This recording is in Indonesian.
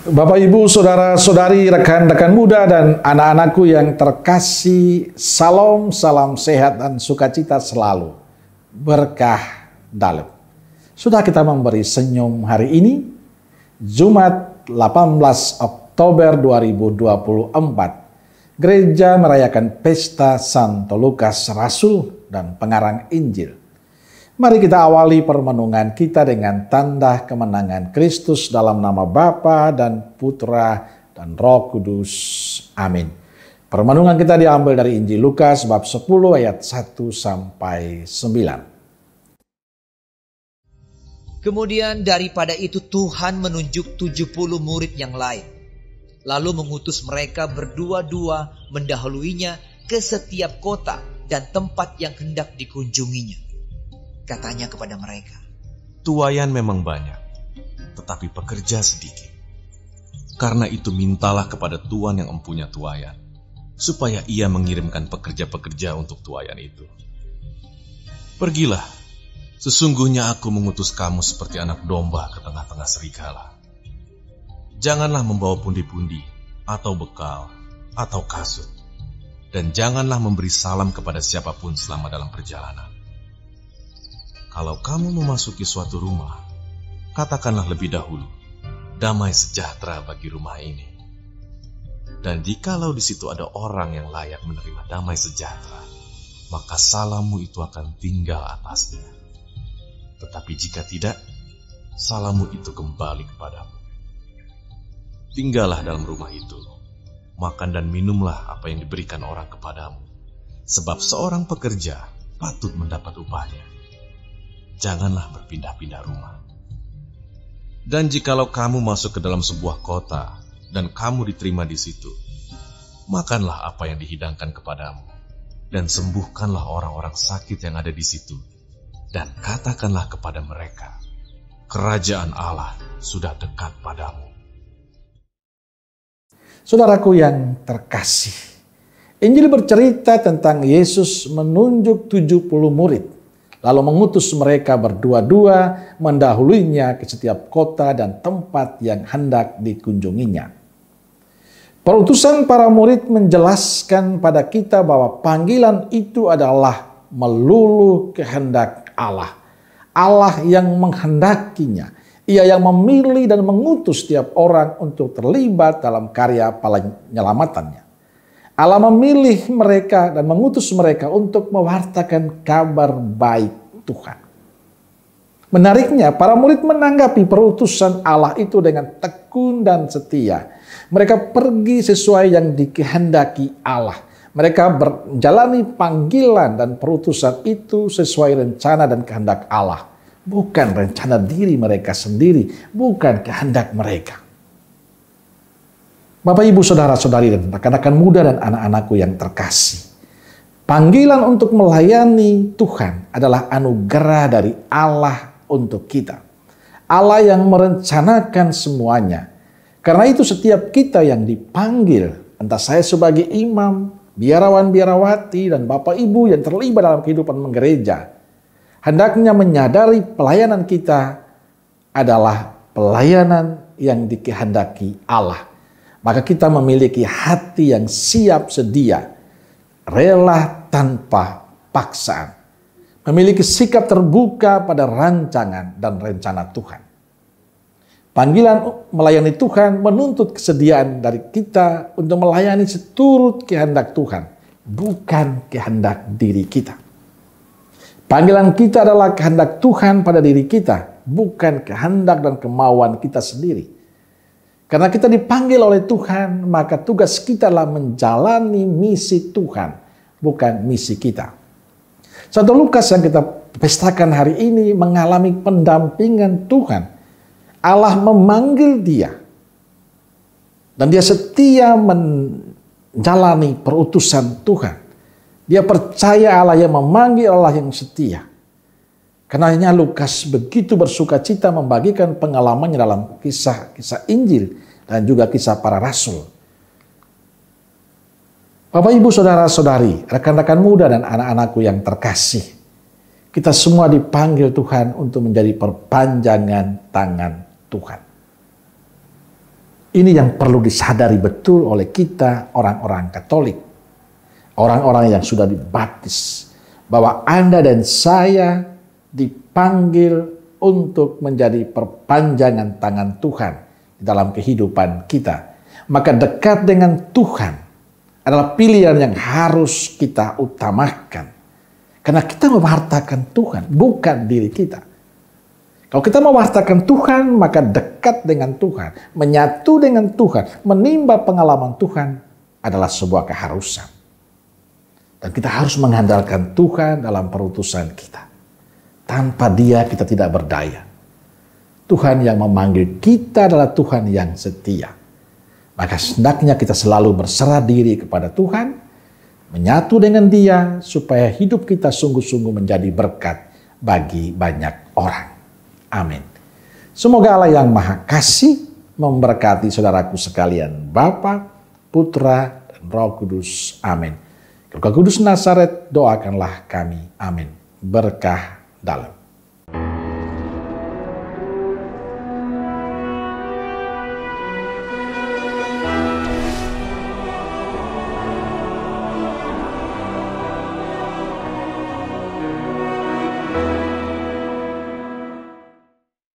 Bapak, Ibu, Saudara-saudari, rekan-rekan muda, dan anak-anakku yang terkasih, salam sehat dan sukacita selalu. Berkah dalam. Sudah kita memberi senyum hari ini, Jumat 18 Oktober 2024. Gereja merayakan pesta Santo Lukas Rasul dan pengarang Injil. Mari kita awali permenungan kita dengan tanda kemenangan Kristus dalam nama Bapa dan Putra dan Roh Kudus. Amin. Permenungan kita diambil dari Injil Lukas bab 10 ayat 1-9. Kemudian daripada itu Tuhan menunjuk 70 murid yang lain. Lalu mengutus mereka berdua-dua mendahuluinya ke setiap kota dan tempat yang hendak dikunjunginya. Katanya kepada mereka, tuaian memang banyak, tetapi pekerja sedikit. Karena itu mintalah kepada Tuan yang empunya tuaian, supaya ia mengirimkan pekerja-pekerja untuk tuaian itu. Pergilah, sesungguhnya aku mengutus kamu seperti anak domba ke tengah-tengah serigala. Janganlah membawa pundi-pundi, atau bekal, atau kasut, dan janganlah memberi salam kepada siapapun selama dalam perjalanan. Kalau kamu memasuki suatu rumah, katakanlah lebih dahulu, damai sejahtera bagi rumah ini. Dan jikalau di situ ada orang yang layak menerima damai sejahtera, maka salammu itu akan tinggal atasnya. Tetapi jika tidak, salammu itu kembali kepadamu. Tinggallah dalam rumah itu, makan dan minumlah apa yang diberikan orang kepadamu, sebab seorang pekerja patut mendapat upahnya. Janganlah berpindah-pindah rumah. Dan jikalau kamu masuk ke dalam sebuah kota dan kamu diterima di situ, makanlah apa yang dihidangkan kepadamu dan sembuhkanlah orang-orang sakit yang ada di situ, dan katakanlah kepada mereka, kerajaan Allah sudah dekat padamu. Saudaraku yang terkasih, Injil bercerita tentang Yesus menunjuk 70 murid, lalu mengutus mereka berdua-dua mendahuluinya ke setiap kota dan tempat yang hendak dikunjunginya. Perutusan para murid menjelaskan pada kita bahwa panggilan itu adalah melulu kehendak Allah. Allah yang menghendakinya. Ia yang memilih dan mengutus setiap orang untuk terlibat dalam karya penyelamatannya. Allah memilih mereka dan mengutus mereka untuk mewartakan kabar baik Tuhan. Menariknya, para murid menanggapi perutusan Allah itu dengan tekun dan setia. Mereka pergi sesuai yang dikehendaki Allah. Mereka menjalani panggilan dan perutusan itu sesuai rencana dan kehendak Allah. Bukan rencana diri mereka sendiri, bukan kehendak mereka. Bapak, Ibu, Saudara-saudari, dan rekan-rekan muda dan anak-anakku yang terkasih. Panggilan untuk melayani Tuhan adalah anugerah dari Allah untuk kita. Allah yang merencanakan semuanya. Karena itu setiap kita yang dipanggil, entah saya sebagai imam, biarawan-biarawati, dan Bapak Ibu yang terlibat dalam kehidupan gereja, hendaknya menyadari pelayanan kita adalah pelayanan yang dikehendaki Allah. Maka kita memiliki hati yang siap sedia, rela tanpa paksaan, memiliki sikap terbuka pada rancangan dan rencana Tuhan. Panggilan melayani Tuhan menuntut kesediaan dari kita untuk melayani seturut kehendak Tuhan, bukan kehendak diri kita. Panggilan kita adalah kehendak Tuhan pada diri kita, bukan kehendak dan kemauan kita sendiri. Karena kita dipanggil oleh Tuhan, maka tugas kita adalah menjalani misi Tuhan, bukan misi kita. Santo Lukas yang kita pestakan hari ini mengalami pendampingan Tuhan. Allah memanggil dia, dan dia setia menjalani perutusan Tuhan. Dia percaya Allah yang memanggil, Allah yang setia. Karenanya Lukas begitu bersukacita membagikan pengalamannya dalam kisah-kisah Injil dan juga kisah para rasul. Bapak, Ibu, Saudara-saudari, rekan-rekan muda dan anak-anakku yang terkasih, kita semua dipanggil Tuhan untuk menjadi perpanjangan tangan Tuhan. Ini yang perlu disadari betul oleh kita orang-orang Katolik. Orang-orang yang sudah dibaptis. Bahwa Anda dan saya dipanggil untuk menjadi perpanjangan tangan Tuhan dalam kehidupan kita. Maka dekat dengan Tuhan adalah pilihan yang harus kita utamakan. Karena kita mewartakan Tuhan, bukan diri kita. Kalau kita mewartakan Tuhan, maka dekat dengan Tuhan, menyatu dengan Tuhan, menimba pengalaman Tuhan adalah sebuah keharusan. Dan kita harus mengandalkan Tuhan dalam perutusan kita. Tanpa Dia kita tidak berdaya. Tuhan yang memanggil kita adalah Tuhan yang setia. Maka hendaknya kita selalu berserah diri kepada Tuhan, menyatu dengan Dia, supaya hidup kita sungguh-sungguh menjadi berkat bagi banyak orang. Amin. Semoga Allah yang Maha Kasih memberkati saudaraku sekalian, Bapa, Putra, dan Roh Kudus. Amin. Roh Kudus Nazaret, doakanlah kami. Amin. Berkah dalam.